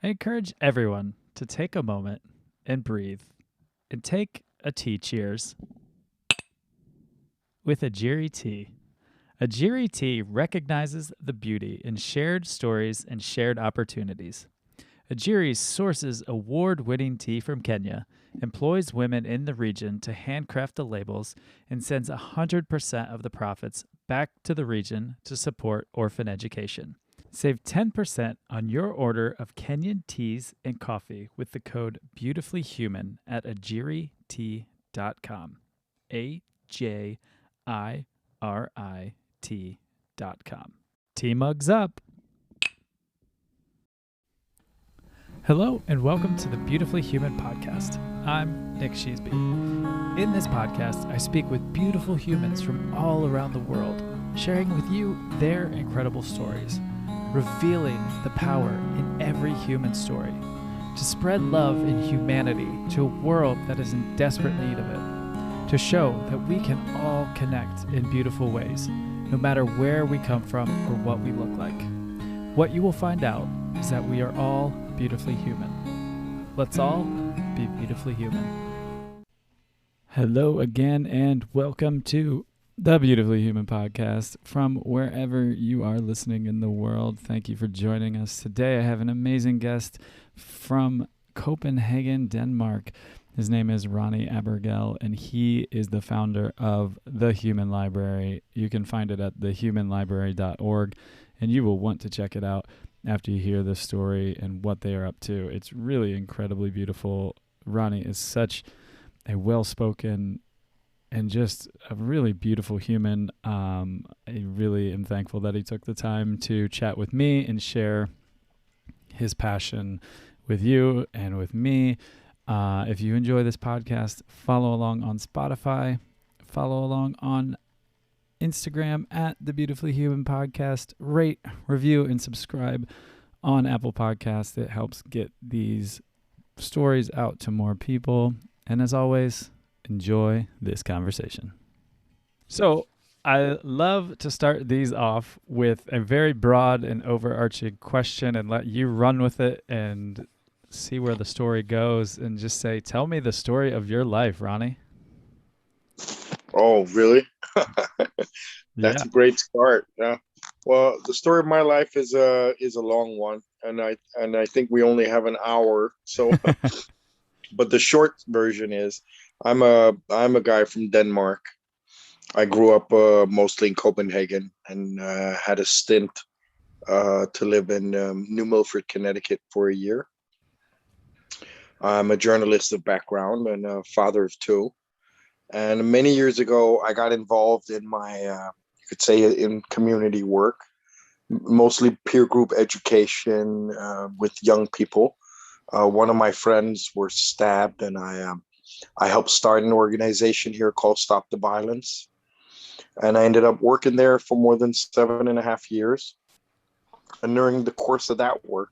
I encourage everyone to take a moment and breathe and take a tea cheers with Ajiri tea. Ajiri tea recognizes the beauty in shared stories and shared opportunities. Ajiri sources award-winning tea from Kenya, employs women in the region to handcraft the labels, and sends 100% of the profits back to the region to support orphan education. Save 10% on your order of Kenyan teas and coffee with the code BeautifullyHuman at ajiritea.com. AJIRIT.com. Tea mugs up. Hello and welcome to the Beautifully Human podcast. I'm Nick Sheesby. In this podcast, I speak with beautiful humans from all around the world, sharing with you their incredible stories, revealing the power in every human story, to spread love and humanity to a world that is in desperate need of it, to show that we can all connect in beautiful ways, no matter where we come from or what we look like. What you will find out is that we are all beautifully human. Let's all be beautifully human. Hello again and welcome to the Beautifully Human podcast from wherever you are listening in the world. Thank you for joining us. Today I have an amazing guest from Copenhagen, Denmark. His name is Ronni Abergel, and he is the founder of The Human Library. You can find it at thehumanlibrary.org, and you will want to check it out after you hear this story and what they are up to. It's really incredibly beautiful. Ronni is such a well-spoken and just a really beautiful human. I really am thankful that he took the time to chat with me and share his passion with you and with me. If you enjoy this podcast, follow along on Spotify, follow along on Instagram at the Beautifully Human Podcast, rate, review, and subscribe on Apple Podcasts. It helps get these stories out to more people. And as always, enjoy this conversation. So I love to start these off with a very broad and overarching question and let you run with it and see where the story goes and just say, tell me the story of your life, Ronni. Oh, really? That's Yeah. a great start. Yeah. Well, the story of my life is a long one, and I think we only have an hour. So, but the short version is, I'm a guy from Denmark. I grew up mostly in Copenhagen and had a stint to live in New Milford, Connecticut for a year. I'm a journalist of background and a father of two. And many years ago, I got involved in you could say, in community work, mostly peer group education with young people. One of my friends were stabbed, and I helped start an organization here called Stop the Violence. And I ended up working there for more than 7.5 years. And during the course of that work,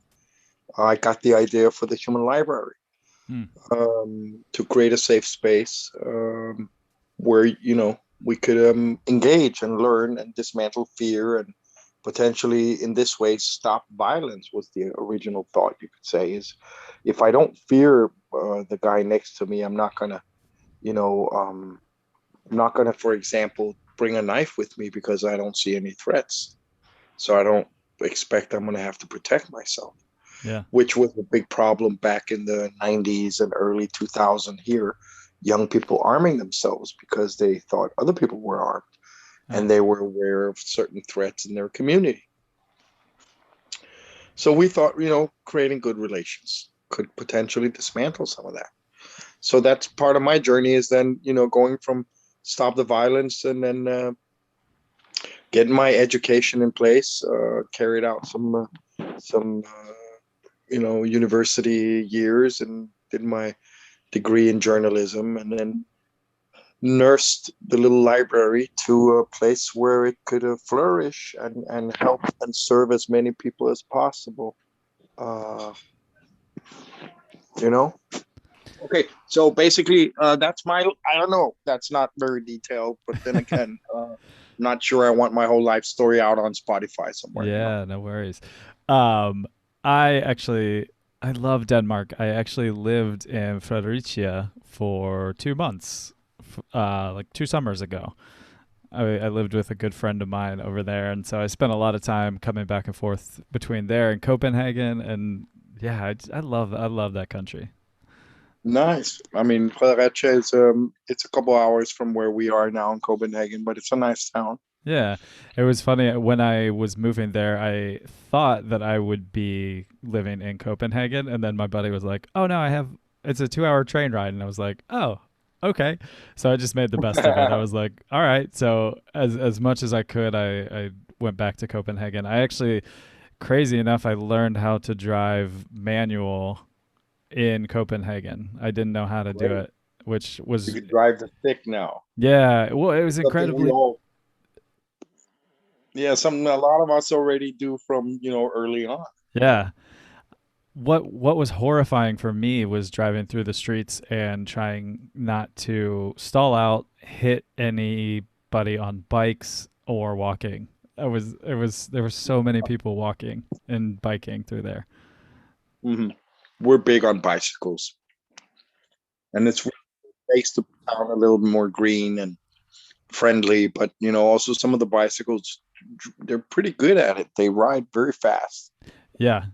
I got the idea for the Human Library. To create a safe space where we could engage and learn and dismantle fear and potentially in this way stop violence. Was the original thought, you could say, is if I don't fear the guy next to me, I'm not gonna for example, bring a knife with me because I don't see any threats, so I don't expect I'm gonna have to protect myself. Yeah. Which was a big problem back in the 90s and early 2000s here. Young people arming themselves because they thought other people were armed and they were aware of certain threats in their community. So we thought, creating good relations could potentially dismantle some of that. So that's part of my journey, is then, going from Stop the Violence and then getting my education in place, carried out some university years and did my degree in journalism, and then nursed the little library to a place where it could flourish and help and serve as many people as possible. Okay, so basically that's I don't know, that's not very detailed, but then again, not sure I want my whole life story out on Spotify somewhere. Yeah, no worries. I I love Denmark. I actually lived in Fredericia for 2 months, like 2 summers ago. I lived with a good friend of mine over there, and so I spent a lot of time coming back and forth between there and Copenhagen. And yeah, I love that country. Nice. I mean, Fredericia is it's a couple hours from where we are now in Copenhagen, but it's a nice town. Yeah, it was funny when I was moving there. I thought that I would be living in Copenhagen, and then my buddy was like, "Oh no, I have it's a 2 hour train ride," and I was like, "Oh, okay." So I just made the best of it. I was like, "All right." So as much as I could, I went back to Copenhagen. I actually, crazy enough, I learned how to drive manual in Copenhagen. I didn't know how to do Great. it, which You was could drive the stick now. yeah. Well, it was It's something we incredibly all, yeah, something a lot of us already do from, early on. yeah. What was horrifying for me was driving through the streets and trying not to stall out, hit anybody on bikes or walking. There were so many people walking and biking through there. Hmm. We're big on bicycles, and it's makes the town a little more green and friendly. But also some of the bicycles, they're pretty good at it. They ride very fast. Yeah.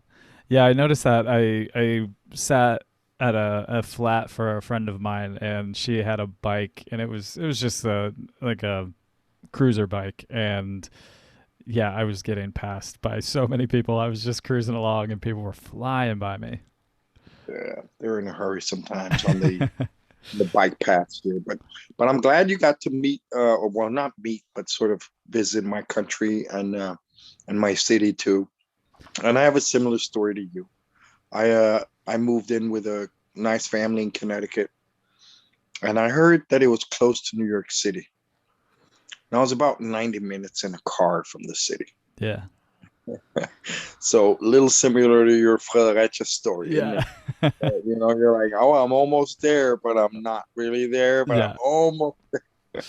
Yeah, I noticed that. I sat at a flat for a friend of mine, and she had a bike, and it was just like a cruiser bike. And yeah, I was getting passed by so many people. I was just cruising along and people were flying by me. Yeah, they're in a hurry sometimes on the bike paths here. But I'm glad you got to meet, or well, not meet, but sort of visit my country and my city too. And I have a similar story to you. I moved in with a nice family in Connecticut, and I heard that it was close to New York City. And I was about 90 minutes in a car from the city. Yeah. So a little similar to your Fredericia story, isn't Yeah. it? You're like, oh, I'm almost there, but I'm not really there, but I'm Yeah. almost. That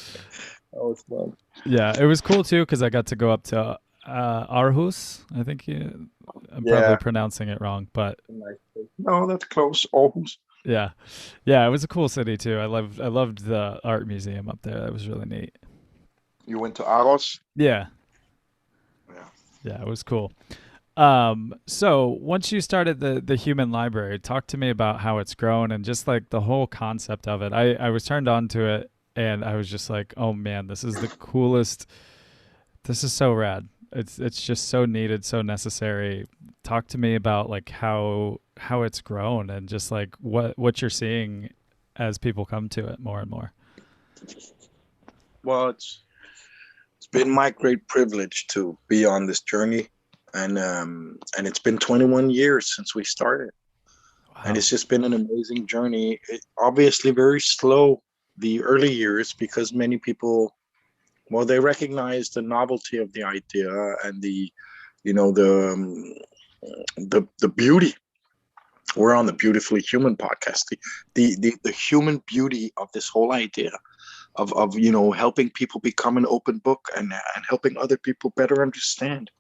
was fun. Yeah. It was cool too because I got to go up to Aarhus. I think I'm probably Yeah, pronouncing it wrong, but nice place. No, that's close. Aarhus. yeah. Yeah, it was a cool city too. I loved the art museum up there. That was really neat. You went to Aros? Yeah. Yeah. Yeah, it was cool. So once you started the human library, talk to me about how it's grown and just like the whole concept of it. I was turned on to it and I was just like, oh man, this is the coolest. This is so rad. It's just so needed, so necessary. Talk to me about like how it's grown and just like what you're seeing as people come to it more and more. Well, it's been my great privilege to be on this journey, and it's been 21 years since we started, and Wow. it's just been an amazing journey. Obviously, very slow the early years because many people, well, they recognize the novelty of the idea and the beauty. We're on the Beautifully Human podcast. The human beauty of this whole idea of helping people become an open book and helping other people better understand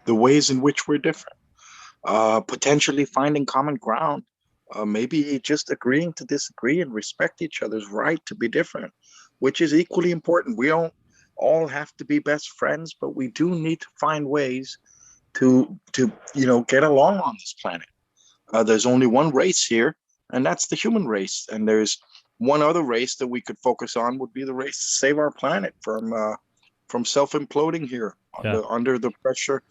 the ways in which we're different, potentially finding common ground, maybe just agreeing to disagree and respect each other's right to be different, which is equally important. We don't all have to be best friends, but we do need to find ways to get along on this planet. There's only one race here, and that's the human race. And there's one other race that we could focus on would be the race to save our planet from self imploding here Yeah. under the pressure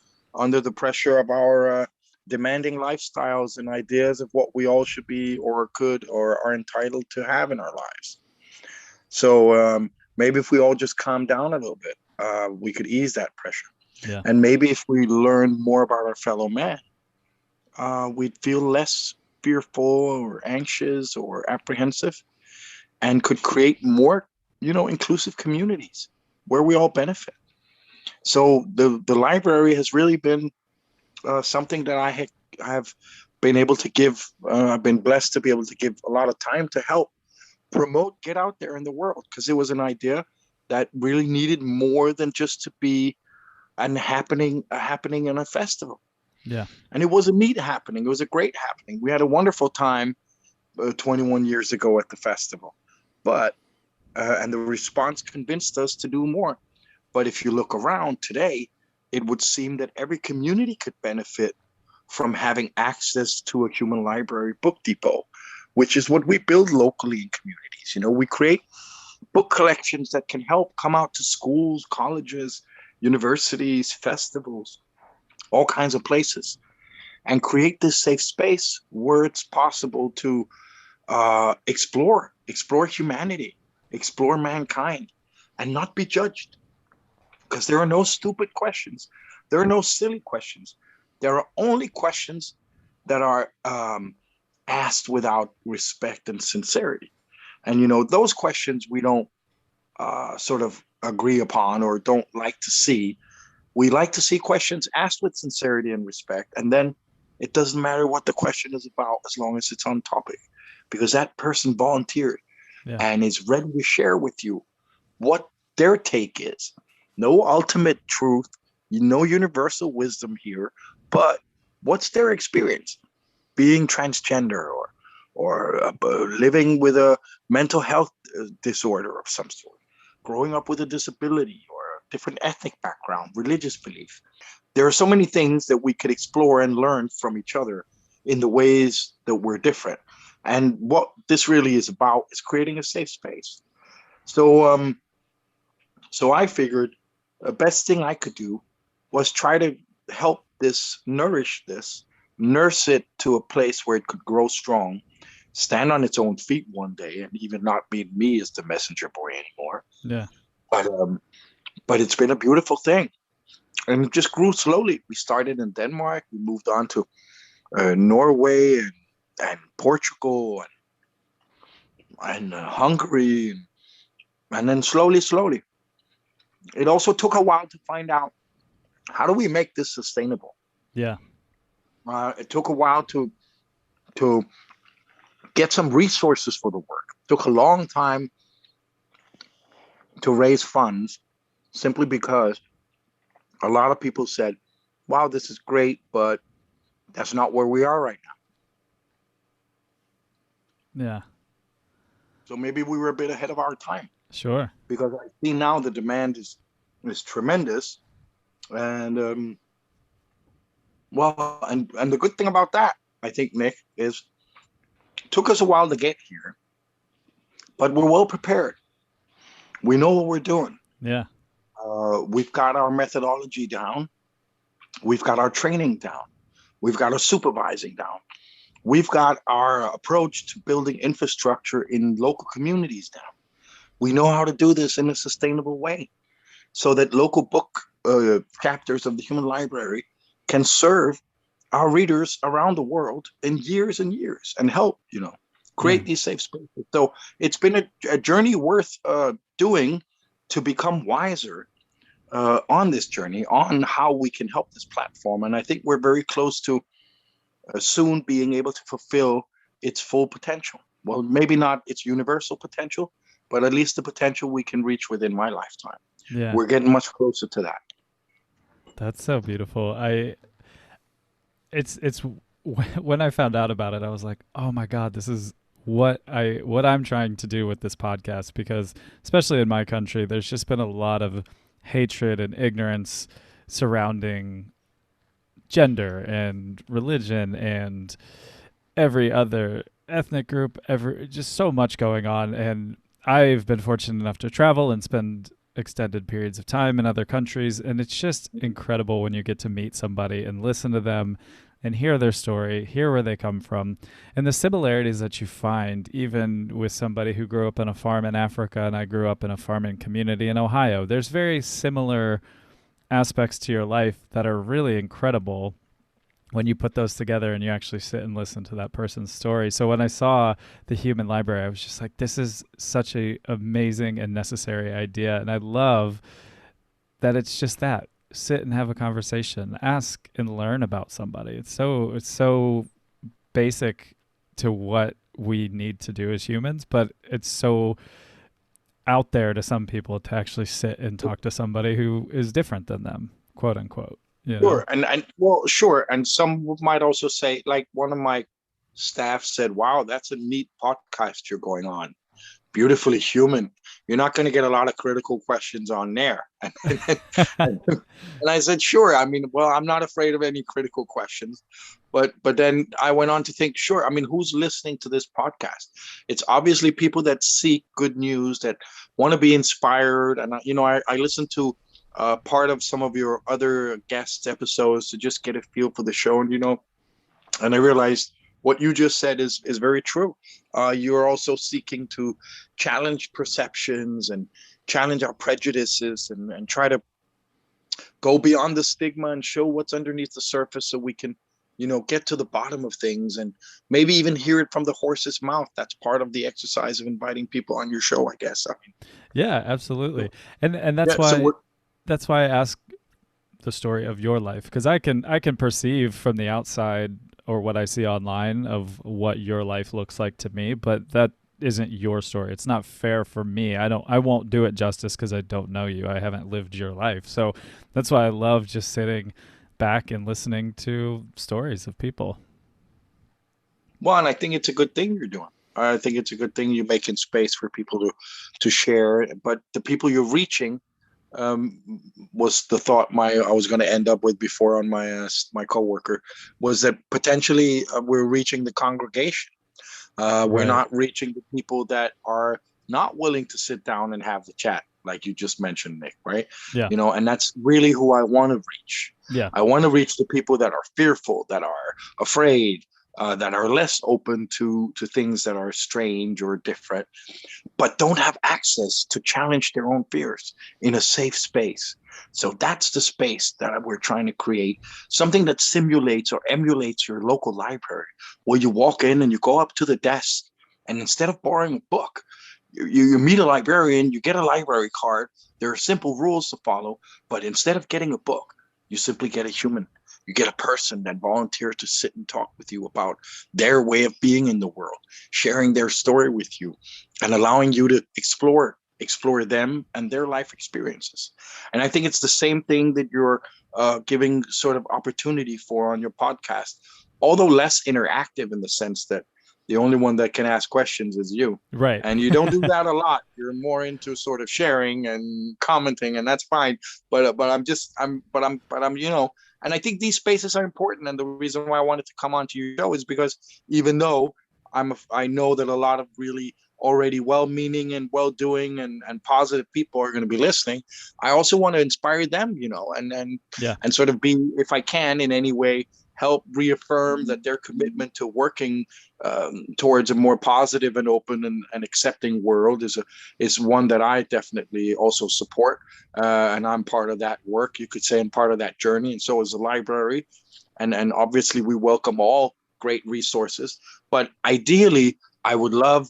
of our demanding lifestyles and ideas of what we all should be or could or are entitled to have in our lives. So maybe if we all just calm down a little bit, we could ease that pressure. Yeah. And maybe if we learn more about our fellow man, we'd feel less fearful or anxious or apprehensive and could create more, inclusive communities where we all benefit. So the library has really been something that have been able to give. I've been blessed to be able to give a lot of time to help promote, get out there in the world, because it was an idea that really needed more than just to be a happening in a festival. Yeah. And it was a neat happening. It was a great happening. We had a wonderful time 21 years ago at the festival. But and the response convinced us to do more. But if you look around today, it would seem that every community could benefit from having access to a human library book depot, which is what we build locally in communities. We create book collections that can help come out to schools, colleges, universities, festivals, all kinds of places, and create this safe space where it's possible to explore humanity, explore mankind, and not be judged. Because there are no stupid questions, there are no silly questions. There are only questions that are asked without respect and sincerity. And those questions we don't sort of agree upon or don't like to see. We like to see questions asked with sincerity and respect, and then it doesn't matter what the question is about as long as it's on topic, because that person volunteered Yeah. and is ready to share with you what their take is. No ultimate truth, no universal wisdom here, but what's their experience being transgender or living with a mental health disorder of some sort, growing up with a disability or a different ethnic background, religious belief. There are so many things that we could explore and learn from each other in the ways that we're different. And what this really is about is creating a safe space. So I figured the best thing I could do was try to help this, nourish this, nurse it to a place where it could grow strong, stand on its own feet one day, and even not be me as the messenger boy anymore. Yeah. But but it's been a beautiful thing, and it just grew slowly. We started in Denmark, we moved on to Norway and Portugal and Hungary, and then slowly. It also took a while to find out how do we make this sustainable. Yeah. It took a while to get some resources for the work. It took a long time to raise funds, simply because a lot of people said, "Wow, this is great, but that's not where we are right now." Yeah. So maybe we were a bit ahead of our time, Sure. because I see now the demand is tremendous, and and the good thing about that, I think, Nick, is it took us a while to get here, but we're well prepared. We know what we're doing. Yeah. We've got our methodology down. We've got our training down. We've got our supervising down. We've got our approach to building infrastructure in local communities down. We know how to do this in a sustainable way so that local book chapters of the Human Library can serve our readers around the world in years and years and help, Yeah. create these safe spaces. So it's been a journey worth doing to become wiser on this journey on how we can help this platform. And I think we're very close to soon being able to fulfill its full potential. Well, maybe not its universal potential, but at least the potential we can reach within my lifetime. Yeah. We're getting much closer to that. That's so beautiful. It's when I found out about it, I was like, "Oh my God, this is what I'm trying to do with this podcast," because especially in my country, there's just been a lot of hatred and ignorance surrounding gender and religion and every other ethnic group, just so much going on. And I've been fortunate enough to travel and spend extended periods of time in other countries, and it's just incredible when you get to meet somebody and listen to them and hear their story, hear where they come from, and the similarities that you find even with somebody who grew up on a farm in Africa and I grew up in a farming community in Ohio. There's very similar aspects to your life that are really incredible when you put those together and you actually sit and listen to that person's story. So when I saw the Human Library, I was just like, this is such a amazing and necessary idea. And I love that it's just that. Sit and have a conversation, ask and learn about somebody. It's so basic to what we need to do as humans, but it's so out there to some people to actually sit and talk to somebody who is different than them, quote unquote. you know? Sure. And well, sure. And some might also say, like one of my staff said, wow, that's a neat podcast you're going on. Beautifully human. You're not going to get a lot of critical questions on there. And I said, sure. I mean, well, I'm not afraid of any critical questions. But then I went on to think, sure. I mean, who's listening to this podcast? It's obviously people that seek good news, that want to be inspired. And I listened to part of some of your other guest episodes to just get a feel for the show, and I realized what you just said is very true. You're also seeking to challenge perceptions and challenge our prejudices, and try to go beyond the stigma and show what's underneath the surface, so we can, get to the bottom of things, and maybe even hear it from the horse's mouth. That's part of the exercise of inviting people on your show, I guess. I mean, Yeah, absolutely. And that's yeah. So why I ask the story of your life, because I can perceive from the outside, or what I see online, of what your life looks like to me, but that isn't your story. It's not fair for me. I won't do it justice because I don't know you. I haven't lived your life. So that's why I love just sitting back and listening to stories of people. Well, and I think it's a good thing you're doing. I think it's a good thing you're making space for people to share. But the people you're reaching, um, was the thought I was going to end up with before on my coworker, was that potentially we're reaching the congregation. We're Right. not reaching the people that are not willing to sit down and have the chat, like you just mentioned, Nick, right? Yeah. And that's really who I want to reach. Yeah. I want to reach the people that are fearful, that are afraid, that are less open to things that are strange or different, but don't have access to challenge their own fears in a safe space. So that's the space that we're trying to create, something that simulates or emulates your local library, where you walk in and you go up to the desk, and instead of borrowing a book, you meet a librarian, you get a library card. There are simple rules to follow, but instead of getting a book, you simply get a human. You get a person that volunteers to sit and talk with you about their way of being in the world, sharing their story with you, and allowing you to explore them and their life experiences. And I think it's the same thing that you're giving sort of opportunity for on your podcast, although less interactive, in the sense that the only one that can ask questions is you. Right. And you don't do that a lot. You're more into sort of sharing and commenting, and that's fine. But and I think these spaces are important. And the reason why I wanted to come onto your show is because, even though I know that a lot of really already well-meaning and well-doing and positive people are going to be listening, I also want to inspire them, and Yeah. and sort of be, if I can in any way, help reaffirm that their commitment to working towards a more positive and open and accepting world is one that I definitely also support. And I'm part of that work, you could say, and part of that journey. And so is the library. And obviously we welcome all great resources. But ideally, I would love,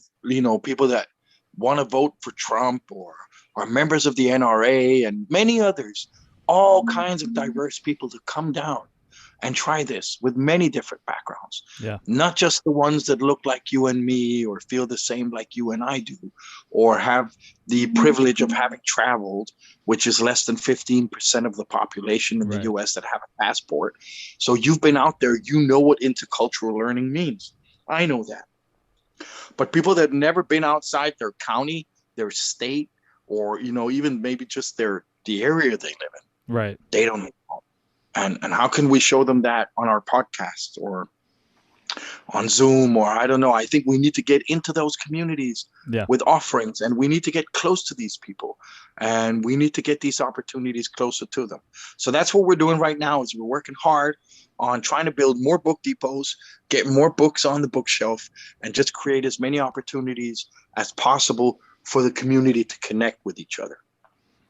people that want to vote for Trump, or are members of the NRA and many others, all kinds of diverse people, to come down and try this with many different backgrounds. Yeah. Not just the ones that look like you and me, or feel the same like you and I do, or have the privilege of having traveled, which is less than 15% of the population in the US that have a passport. So you've been out there, what intercultural learning means. I know that. But people that have never been outside their county, their state, or, even maybe just the area they live in, Right. they don't know. And how can we show them that on our podcast or on Zoom, or I don't know. I think we need to get into those communities with offerings, and we need to get close to these people, and we need to get these opportunities closer to them. So that's what we're doing right now, is we're working hard on trying to build more book depots, get more books on the bookshelf, and just create as many opportunities as possible for the community to connect with each other.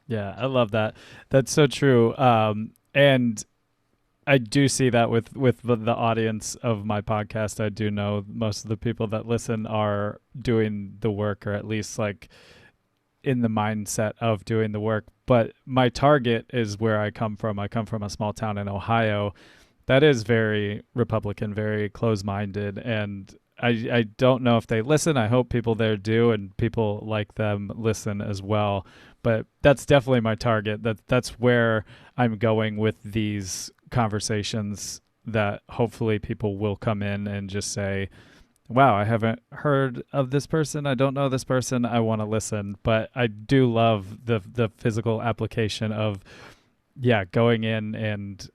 Yeah, I love that. That's so true. And I do see that with the audience of my podcast. I do know most of the people that listen are doing the work, or at least like in the mindset of doing the work. But my target is where I come from. I come from a small town in Ohio that is very Republican, very close-minded, and I don't know if they listen. I hope people there do, and people like them listen as well. But that's definitely my target. That's where I'm going with these conversations that hopefully people will come in and just say, wow, I haven't heard of this person. I don't know this person. I want to listen. But I do love the physical application of, yeah, going in and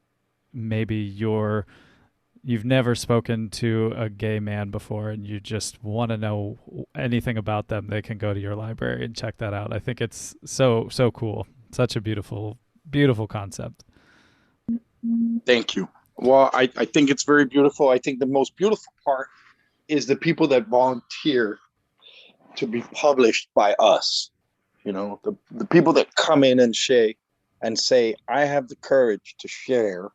maybe you've never spoken to a gay man before and you just want to know anything about them. They can go to your library and check that out. I think it's so cool. Such a beautiful concept. Thank you. Well, I think it's very beautiful. I think the most beautiful part is the people that volunteer to be published by us. You know, the people that come in and say, I have the courage to share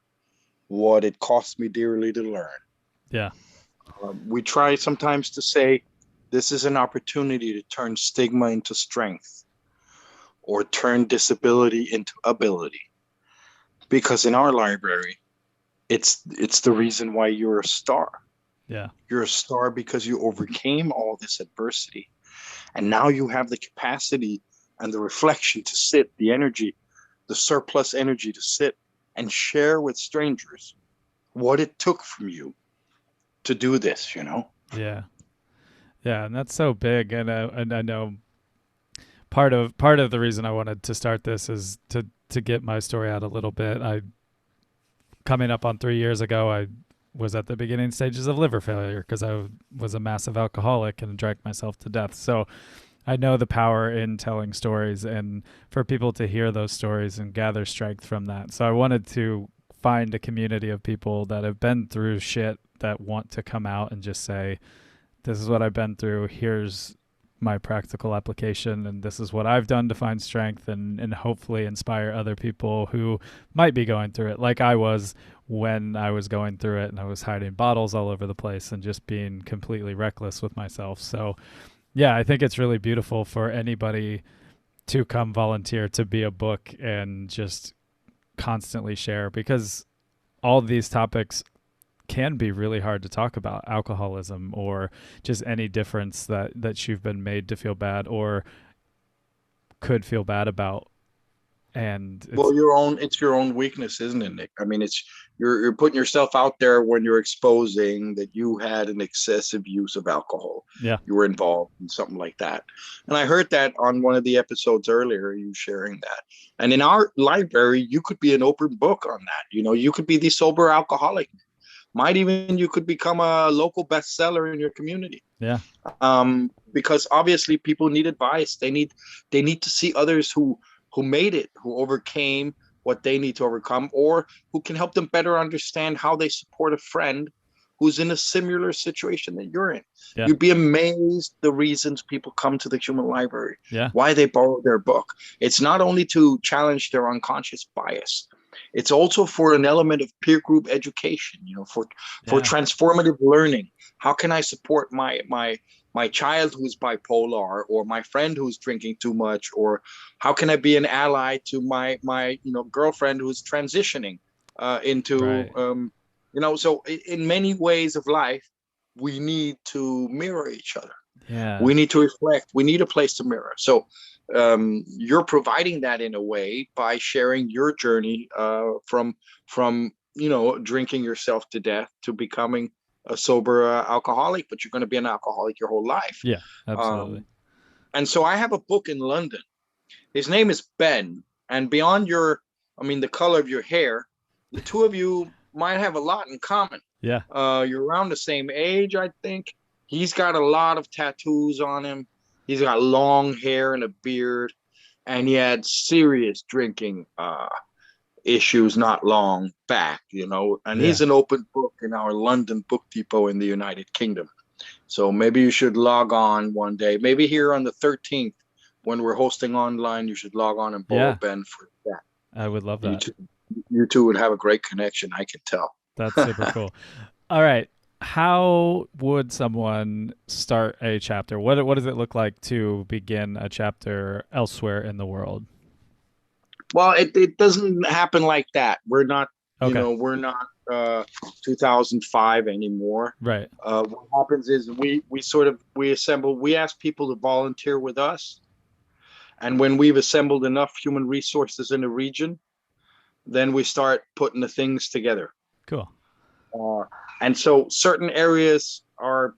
what it cost me dearly to learn. Yeah. We try sometimes to say, this is an opportunity to turn stigma into strength or turn disability into ability. Because in our library, it's the reason why you're a star. Yeah. You're a star because you overcame all this adversity. And now you have the capacity and the reflection to sit, the energy, the surplus energy to sit and share with strangers what it took from you to do this, you know? Yeah. Yeah. And that's so big. And I know part of the reason I wanted to start this is to get my story out a little bit. Coming up on 3 years ago, I was at the beginning stages of liver failure because I was a massive alcoholic and drank myself to death. So I know the power in telling stories and for people to hear those stories and gather strength from that. So I wanted to find a community of people that have been through shit that want to come out and just say, this is what I've been through. Here's my practical application, and this is what I've done to find strength and hopefully inspire other people who might be going through it like I was when I was going through it and I was hiding bottles all over the place and just being completely reckless with myself. So yeah, I think it's really beautiful for anybody to come volunteer to be a book and just constantly share, because all these topics can be really hard to talk about. Alcoholism or just any difference that you've been made to feel bad or could feel bad about. And well, it's your own weakness, isn't it, Nick? I mean, it's you're putting yourself out there when you're exposing that you had an excessive use of alcohol. Yeah. You were involved in something like that. And I heard that on one of the episodes earlier, you sharing that. And in our library, you could be an open book on that. You know, you could be the sober alcoholic. Might even you could become a local bestseller in your community. Yeah. Because obviously people need advice. They need to see others who made it, who overcame what they need to overcome, or who can help them better understand how they support a friend who's in a similar situation that you're in. Yeah. You'd be amazed the reasons people come to the Human Library, why they borrow their book. It's not only to challenge their unconscious bias. It's also for an element of peer group education, you know, for transformative learning. How can I support my child who's bipolar, or my friend who's drinking too much, or how can I be an ally to my girlfriend who's transitioning into so in many ways of life we need to mirror each other. Yeah, we need to reflect. We need a place to mirror. So you're providing that in a way by sharing your journey from drinking yourself to death to becoming a sober alcoholic, but you're going to be an alcoholic your whole life. Yeah, absolutely. And so I have a book in London. His name is Ben. And beyond the color of your hair, the two of you might have a lot in common. Yeah. You're around the same age, I think. He's got a lot of tattoos on him. He's got long hair and a beard. And he had serious drinking issues not long back, and he's an open book in our London Book Depot in the United Kingdom. So maybe you should log on one day, maybe here on the 13th when we're hosting online, you should log on and borrow Ben for that. I would love that. You two would have a great connection, I can tell. That's super cool. All right. How would someone start a chapter? What does it look like to begin a chapter elsewhere in the world? Well, it doesn't happen like that. We're not, we're not 2005 anymore. Right. What happens is we assemble, we ask people to volunteer with us. And when we've assembled enough human resources in the region, then we start putting the things together. Cool. And so certain areas are,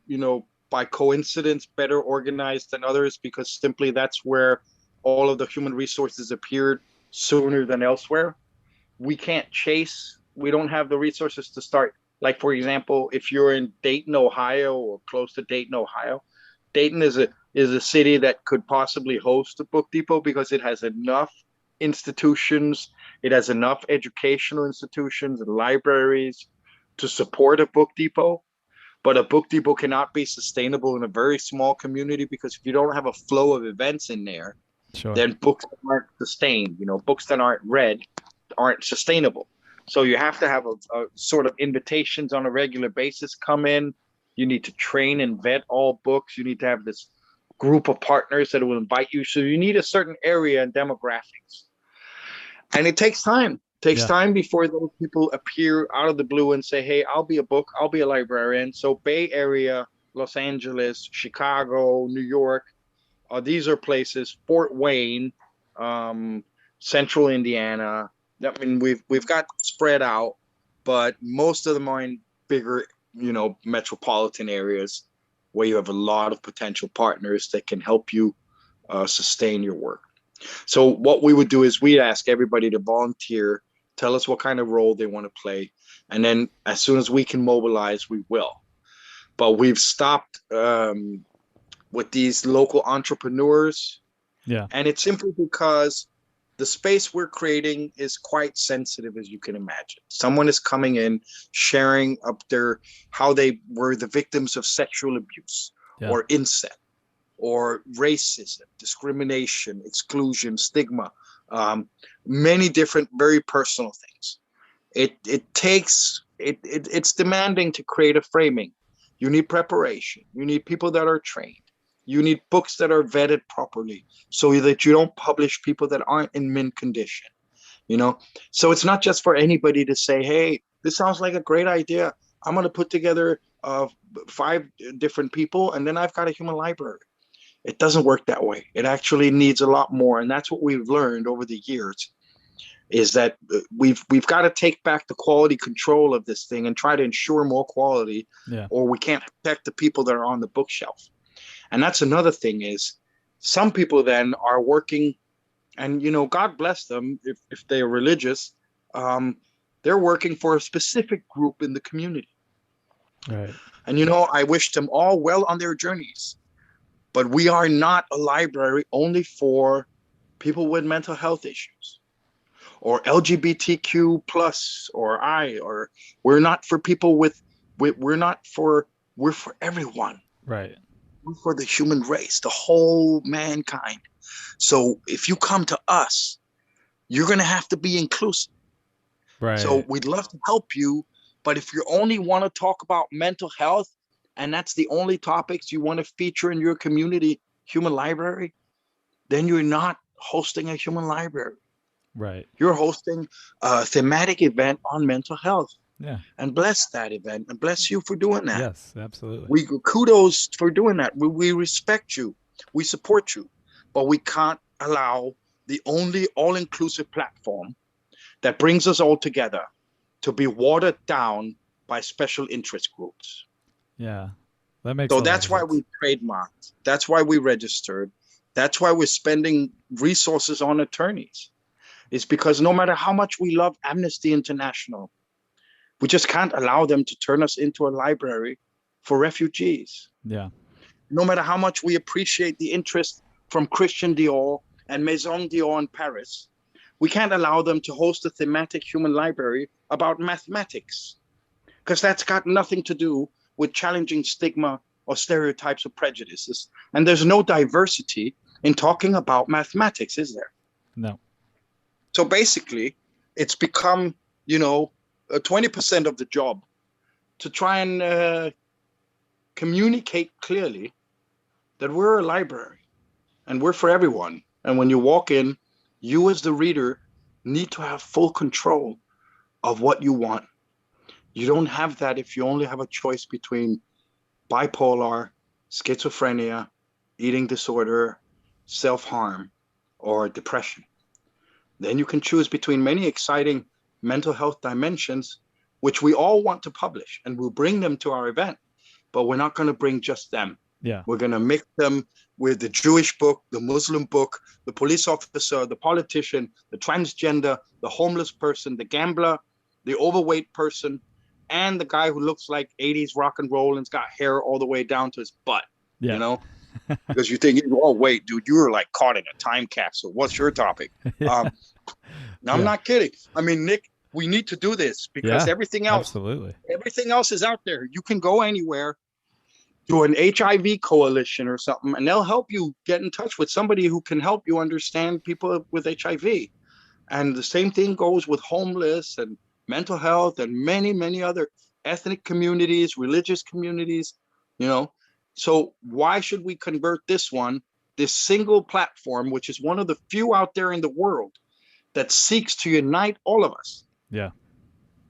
by coincidence, better organized than others because simply that's where all of the human resources appeared sooner than elsewhere. We can't chase, we don't have the resources to start. Like, for example, if you're in Dayton, Ohio, or close to Dayton, Ohio, Dayton is a city that could possibly host a book depot because it has enough institutions, it has enough educational institutions and libraries to support a book depot. But a book depot cannot be sustainable in a very small community because if you don't have a flow of events in there, Sure. then books aren't sustained. Books that aren't read aren't sustainable. So you have to have a sort of invitations on a regular basis come in. You need to train and vet all books. You need to have this group of partners that will invite you. So you need a certain area and demographics. And it takes time. It takes time before those people appear out of the blue and say, hey, I'll be a librarian. So Bay Area, Los Angeles, Chicago, New York, these are places, Fort Wayne, Central Indiana. I mean, we've got spread out, but most of them are in bigger, metropolitan areas where you have a lot of potential partners that can help you sustain your work. So what we would do is we'd ask everybody to volunteer, tell us what kind of role they want to play, and then as soon as we can mobilize, we will. But we've stopped with these local entrepreneurs. Yeah. And it's simply because the space we're creating is quite sensitive, as you can imagine. Someone is coming in, sharing up how they were the victims of sexual abuse or incest or racism, discrimination, exclusion, stigma, many different, very personal things. It's demanding to create a framing. You need preparation. You need people that are trained. You need books that are vetted properly so that you don't publish people that aren't in mint condition, So it's not just for anybody to say, hey, this sounds like a great idea. I'm going to put together 5 different people and then I've got a human library. It doesn't work that way. It actually needs a lot more. And that's what we've learned over the years is that we've got to take back the quality control of this thing and try to ensure more quality or we can't protect the people that are on the bookshelf. And that's another thing is some people then are working and, God bless them if they're religious, they're working for a specific group in the community. Right. And, I wish them all well on their journeys. But we are not a library only for people with mental health issues or LGBTQ plus or we're not for people we're for everyone. Right. For the human race, the whole mankind. So if you come to us, you're going to have to be inclusive. Right. So we'd love to help you, but if you only want to talk about mental health and that's the only topics you want to feature in your community human library, then you're not hosting a human library. Right. You're hosting a thematic event on mental health. Yeah. And bless that event and bless you for doing that. Yes, absolutely. We kudos for doing that. We respect you. We support you. But we can't allow the only all-inclusive platform that brings us all together to be watered down by special interest groups. Yeah. That makes so that's why we trademarked. That's why we registered. That's why we're spending resources on attorneys. It's because no matter how much we love Amnesty International, we just can't allow them to turn us into a library for refugees. Yeah. No matter how much we appreciate the interest from Christian Dior and Maison Dior in Paris, we can't allow them to host a thematic human library about mathematics, because that's got nothing to do with challenging stigma or stereotypes or prejudices. And there's no diversity in talking about mathematics, is there? No. So basically, it's become, 20% of the job to try and communicate clearly that we're a library and we're for everyone. And when you walk in, you as the reader need to have full control of what you want. You don't have that if you only have a choice between bipolar, schizophrenia, eating disorder, self-harm, or depression. Then you can choose between many exciting mental health dimensions, which we all want to publish, and we'll bring them to our event, but we're not going to bring just them. Yeah. We're going to mix them with the Jewish book, the Muslim book, the police officer, the politician, the transgender, the homeless person, the gambler, the overweight person, and the guy who looks like 80s rock and roll and's got hair all the way down to his butt, Yeah. you know? Because you think, oh, wait, dude, you were like caught in a time capsule. What's your topic? Yeah. No, I'm not kidding. I mean, Nick, we need to do this because everything else is out there. You can go anywhere to an HIV coalition or something, and they'll help you get in touch with somebody who can help you understand people with HIV. And the same thing goes with homeless and mental health and many, many other ethnic communities, religious communities, you know. So why should we convert this single platform, which is one of the few out there in the world that seeks to unite all of us? Yeah.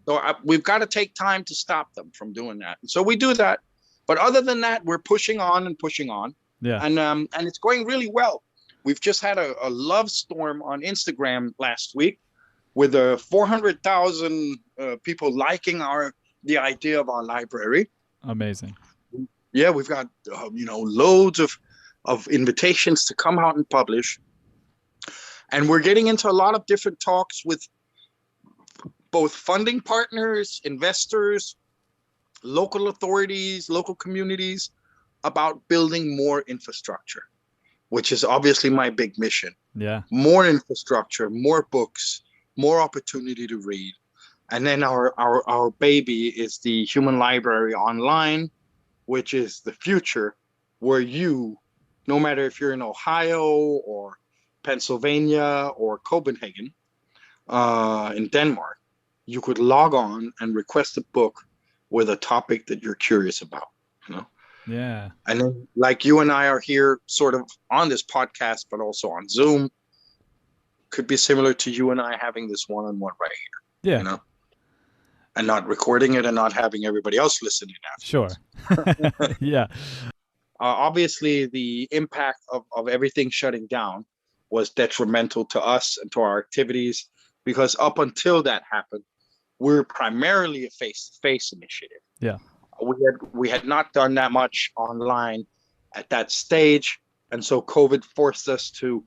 So we've got to take time to stop them from doing that. And so we do that. But other than that, we're pushing on and pushing on. Yeah. And it's going really well. We've just had a love storm on Instagram last week with 400,000 people liking the idea of our library. Amazing. Yeah, we've got loads of invitations to come out and publish. And we're getting into a lot of different talks with both funding partners, investors, local authorities, local communities about building more infrastructure, which is obviously my big mission. Yeah. More infrastructure, more books, more opportunity to read. And then our baby is the Human Library Online, which is the future, where you, no matter if you're in Ohio or Pennsylvania or Copenhagen, in Denmark, you could log on and request a book with a topic that you're curious about, you know? Yeah. And then, like you and I are here sort of on this podcast, but also on Zoom, could be similar to you and I having this one-on-one right here. Yeah. You know? And not recording it and not having everybody else listening after. Sure. Yeah. Obviously, the impact of everything shutting down was detrimental to us and to our activities, because up until that happened, we're primarily a face-to-face initiative. Yeah. We had not done that much online at that stage, and so COVID forced us to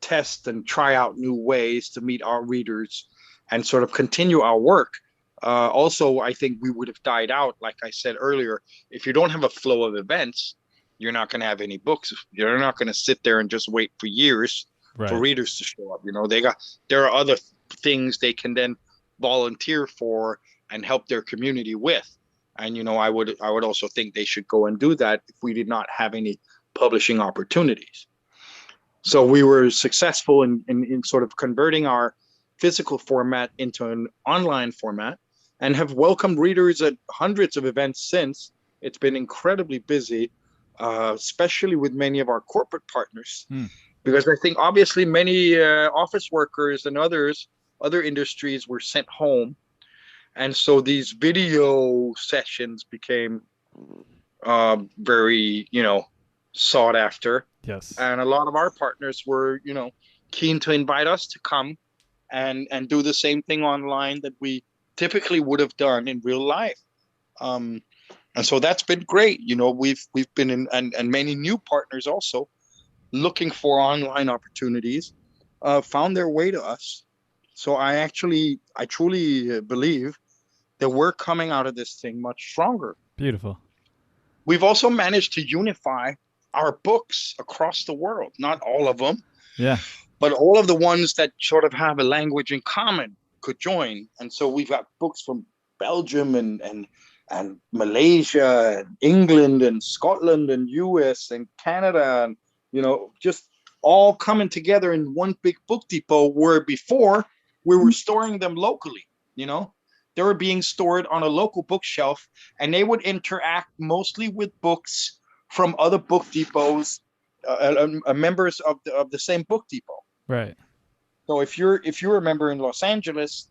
test and try out new ways to meet our readers and sort of continue our work. Also, I think we would have died out, like I said earlier. If you don't have a flow of events, you're not going to have any books. You're not going to sit there and just wait for years for readers to show up. You know, there are other things they can then volunteer for and help their community with. And, you know, I would also think they should go and do that if we did not have any publishing opportunities. So we were successful in sort of converting our physical format into an online format and have welcomed readers at hundreds of events since. It's been incredibly busy, especially with many of our corporate partners, because I think obviously many office workers and other industries were sent home. And so these video sessions became very, sought after. Yes. And a lot of our partners were, keen to invite us to come and do the same thing online that we typically would have done in real life. And so that's been great. You know, we've been in, and many new partners also looking for online opportunities, found their way to us. So I truly believe that we're coming out of this thing much stronger. Beautiful. We've also managed to unify our books across the world. Not all of them. Yeah. But all of the ones that sort of have a language in common could join. And so we've got books from Belgium and Malaysia, and England and Scotland and US and Canada, and, just all coming together in one big book depot, where before we were storing them locally. They were being stored on a local bookshelf, and they would interact mostly with books from other book depots, members of the same book depot. Right. So if you're a member in Los Angeles,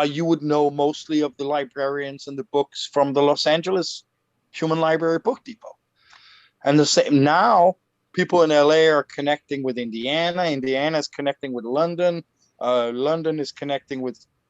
you would know mostly of the librarians and the books from the Los Angeles Human Library Book Depot. And the same now, people in LA are connecting with Indiana. Indiana is connecting with London. London is connecting with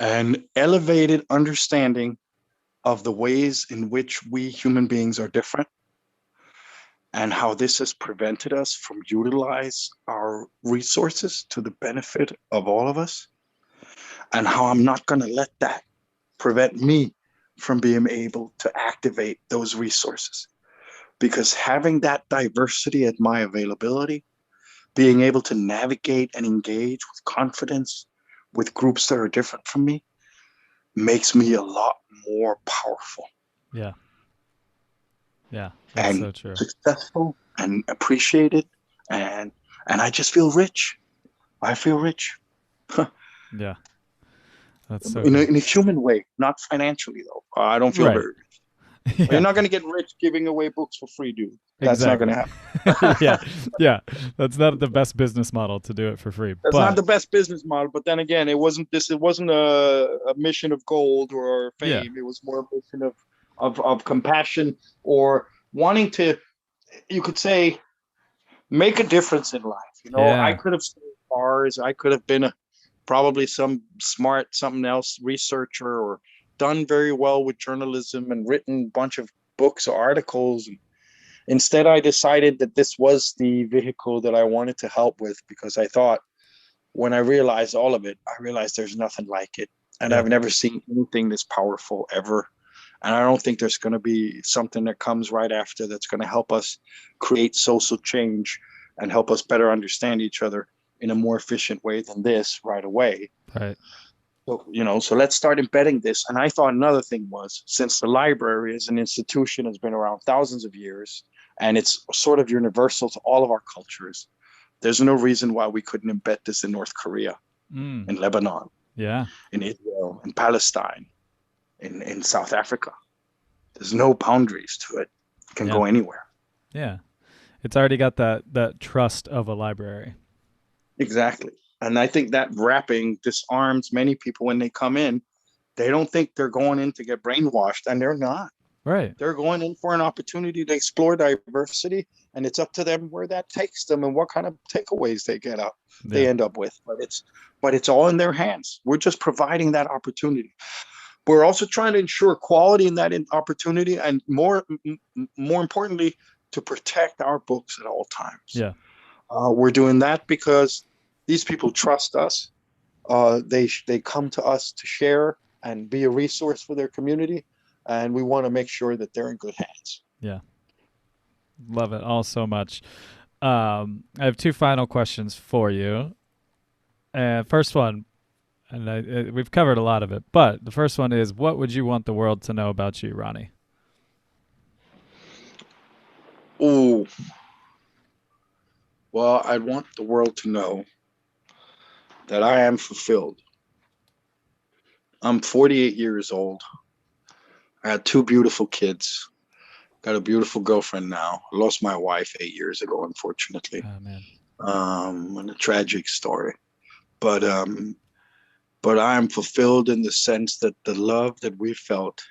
an elevated understanding of the ways in which we human beings are different and how this has prevented us from utilize our resources to the benefit of all of us, and how I'm not going to let that prevent me from being able to activate those resources. Because having that diversity at my availability, being able to navigate and engage with confidence with groups that are different from me, makes me a lot more powerful. Yeah. Yeah. That's And so true. successful and appreciated, and I just feel rich. I feel rich. Yeah. That's so in cool. a human way, not financially though. I don't feel Right. very rich. You're Yeah. not going to get rich giving away books for free, dude. That's not going Exactly. to happen. Yeah. Yeah. That's not the best business model to do it for free. That's not But the best business model, but then again, it wasn't a mission of gold or yeah. fame. It was more a mission of compassion, or wanting to, you could say, make a difference in life. I Yeah. could have stayed bars. I could have been probably some smart something else researcher, or done very well with journalism and written a bunch of books or articles. Instead, I decided that this was the vehicle that I wanted to help with, because I thought, when I realized all of it, I realized there's nothing like it. And Yeah. I've never seen anything this powerful ever. And I don't think there's going to be something that comes right after that's going to help us create social change and help us better understand each other in a more efficient way than this right away. Right. So let's start embedding this. And I thought another thing was, since the library as an institution has been around thousands of years, and it's sort of universal to all of our cultures, there's no reason why we couldn't embed this in North Korea, Mm. in Lebanon, Yeah. in Israel, in Palestine, in South Africa. There's no boundaries to it. It can Yeah. go anywhere. Yeah. It's already got that trust of a library. Exactly. And I think that wrapping disarms many people when they come in. They don't think they're going in to get brainwashed, and they're not. Right. They're going in for an opportunity to explore diversity, and it's up to them where that takes them and what kind of takeaways they Yeah. end up with. But it's all in their hands. We're just providing that opportunity. We're also trying to ensure quality in that opportunity, and more importantly, to protect our books at all times. Yeah. We're doing that because these people trust us. They come to us to share and be a resource for their community, and we want to make sure that they're in good hands. Yeah. Love it all so much. I have two final questions for you. First one, and we've covered a lot of it, but the first one is, what would you want the world to know about you, Ronni? Oh, well, I'd want the world to know that I am fulfilled. I'm 48 years old. I had two beautiful kids. Got a beautiful girlfriend now. I lost my wife 8 years ago, unfortunately. Oh man. And a tragic story. But I am fulfilled in the sense that the love that we felt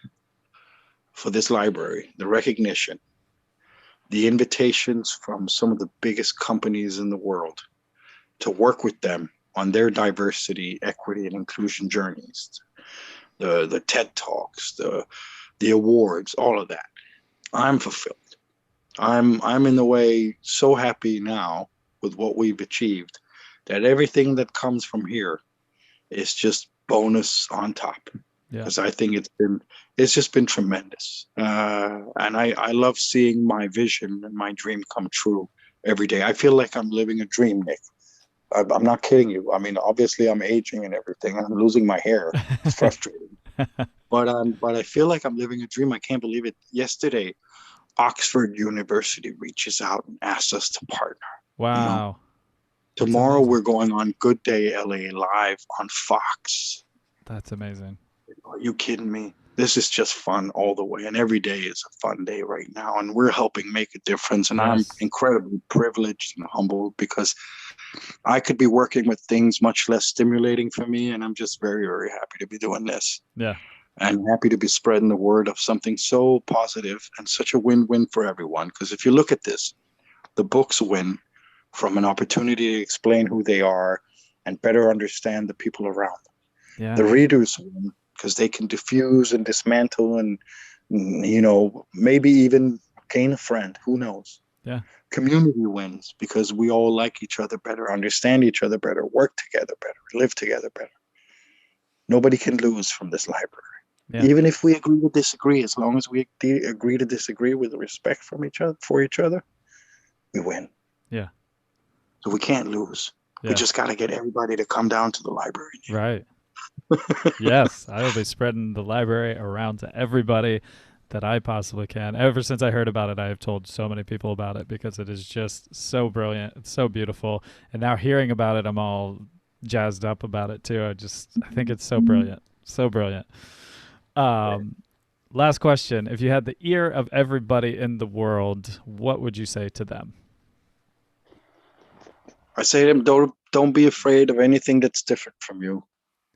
for this library, the recognition, the invitations from some of the biggest companies in the world to work with them on their diversity, equity, and inclusion journeys, the TED Talks, the awards, all of that. I'm fulfilled. I'm in a way so happy now with what we've achieved, that everything that comes from here is just bonus on top. Yeah. Because I think it's just been tremendous, and I love seeing my vision and my dream come true every day. I feel like I'm living a dream, Nick. I'm not kidding you. I mean, obviously, I'm aging and everything. I'm losing my hair. It's frustrating, but I feel like I'm living a dream. I can't believe it. Yesterday, Oxford University reaches out and asks us to partner. You know, Wow. That's tomorrow amazing. we're going on Good Day LA live on Fox. That's amazing. Are you kidding me? This is just fun all the way. And every day is a fun day right now. And we're helping make a difference. And I'm Yes. incredibly privileged and humbled, because I could be working with things much less stimulating for me. And I'm just very, very happy to be doing this, Yeah. and happy to be spreading the word of something so positive and such a win-win for everyone. Because if you look at this, the books win from an opportunity to explain who they are and better understand the people around them. Yeah. The readers win because they can diffuse and dismantle and, maybe even gain a friend. Who knows? Yeah. Community wins because we all like each other better, understand each other better, work together better, live together better. Nobody can lose from this library. Yeah. Even if we agree to disagree, as long as we agree to disagree with respect from each other for each other, we win. Yeah. So we can't lose. We Yeah. just got to get everybody to come down to the library. Right. Yes, I will be spreading the library around to everybody that I possibly can. Ever since I heard about it, I have told so many people about it because it is just so brilliant. It's so beautiful. And now hearing about it, I'm all jazzed up about it too. I think it's so brilliant. So brilliant. Um, Last question. If you had the ear of everybody in the world, what would you say to them? I say to them, don't be afraid of anything that's different from you.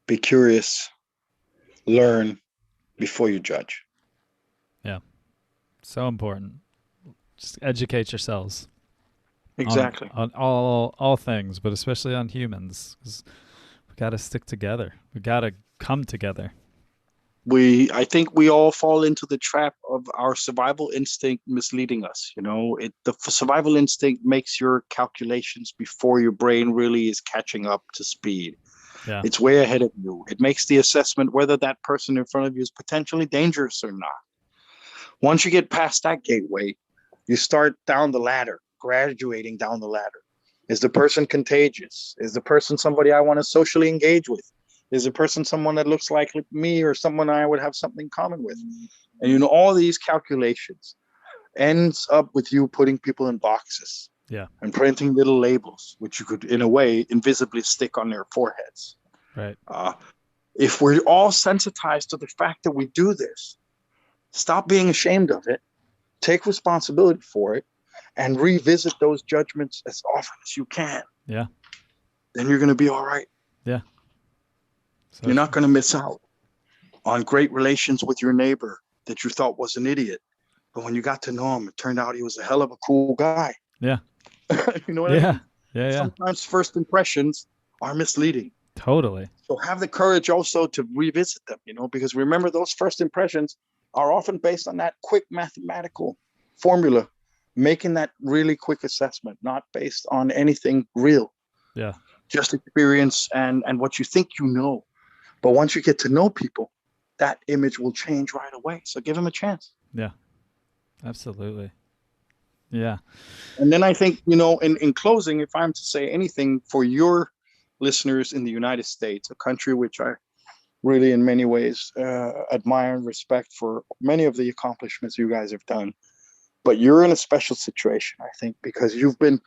Be curious, learn before you judge. Yeah. So important. Just educate yourselves Exactly. on all things, but especially on humans. 'Cause we got to stick together. We got to come together. I think we all fall into the trap of our survival instinct misleading us. The survival instinct makes your calculations before your brain really is catching up to speed. Yeah. It's way ahead of you. It makes the assessment whether that person in front of you is potentially dangerous or not. Once you get past that gateway, you start down the ladder, graduating down the ladder. Is the person contagious? Is the person somebody I want to socially engage with? Is the person someone that looks like me or someone I would have something in common with? And all these calculations ends up with you putting people in boxes. Yeah. And printing little labels, which you could, in a way, invisibly stick on their foreheads. Right. If we're all sensitized to the fact that we do this, stop being ashamed of it, take responsibility for it, and revisit those judgments as often as you can. Yeah. Then you're going to be all right. Yeah. So you're not going to miss out on great relations with your neighbor that you thought was an idiot. But when you got to know him, it turned out he was a hell of a cool guy. Yeah. You know what I mean? Yeah. Sometimes first impressions are misleading. Totally. So have the courage also to revisit them, because remember, those first impressions are often based on that quick mathematical formula, making that really quick assessment, not based on anything real. Yeah. Just experience and what you think you know. But once you get to know people, that image will change right away. So give them a chance. Yeah. Absolutely. Yeah. And then I think, in closing, if I'm to say anything for your listeners in the United States, a country which I really in many ways admire and respect for many of the accomplishments you guys have done. But you're in a special situation, I think, because you've been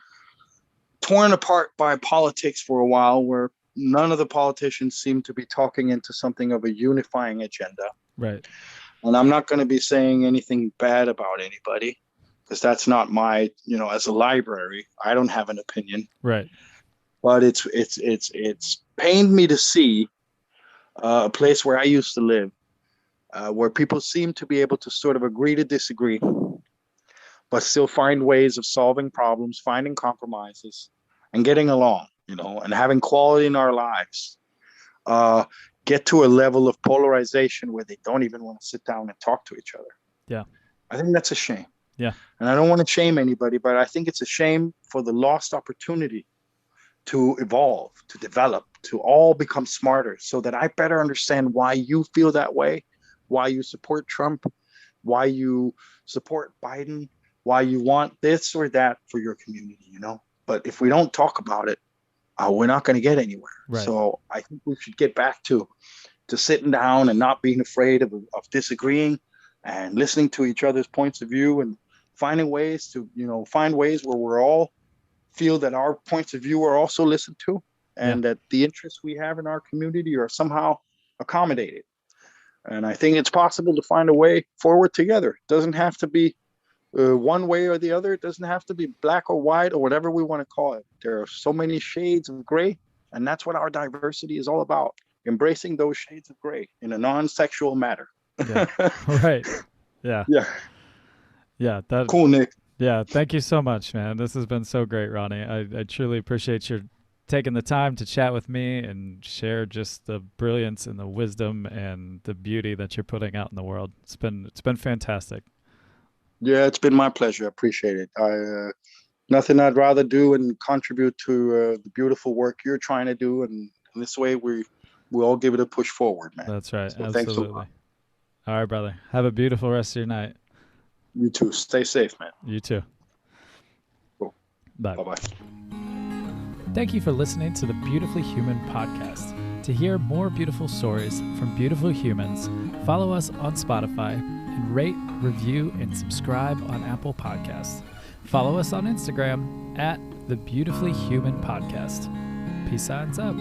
torn apart by politics for a while, where none of the politicians seem to be talking into something of a unifying agenda. Right. And I'm not going to be saying anything bad about anybody, because that's not my, as a library, I don't have an opinion. Right. But it's pained me to see a place where I used to live, where people seem to be able to sort of agree to disagree, but still find ways of solving problems, finding compromises, and getting along, and having quality in our lives. Get to a level of polarization where they don't even want to sit down and talk to each other. Yeah. I think that's a shame. Yeah. And I don't want to shame anybody, but I think it's a shame for the lost opportunity to evolve, to develop, to all become smarter, so that I better understand why you feel that way, why you support Trump, why you support Biden, why you want this or that for your community, But if we don't talk about it, we're not going to get anywhere. Right. So I think we should get back to sitting down and not being afraid of disagreeing and listening to each other's points of view, and finding ways to, find ways where we're all feel that our points of view are also listened to, and that the interests we have in our community are somehow accommodated. And I think it's possible to find a way forward together. It doesn't have to be one way or the other. It doesn't have to be black or white or whatever we want to call it. There are so many shades of gray, and that's what our diversity is all about. Embracing those shades of gray in a non-sexual manner. Yeah. Right. Yeah. Yeah. Yeah. Cool, Nick. Yeah. Thank you so much, man. This has been so great, Ronnie. I truly appreciate your taking the time to chat with me and share just the brilliance and the wisdom and the beauty that you're putting out in the world. It's been fantastic. Yeah, it's been my pleasure. I appreciate it. Nothing I'd rather do and contribute to the beautiful work you're trying to do, and in this way we all give it a push forward, man. That's right. So thanks a Absolutely. lot. All right, brother. Have a beautiful rest of your night. You too. Stay safe, man. You too. Cool. Bye. Bye-bye. Thank you for listening to the Beautifully Human podcast. To hear more beautiful stories from beautiful humans, follow us on Spotify and rate, review, and subscribe on Apple Podcasts. Follow us on Instagram at the Beautifully Human Podcast. Peace signs up.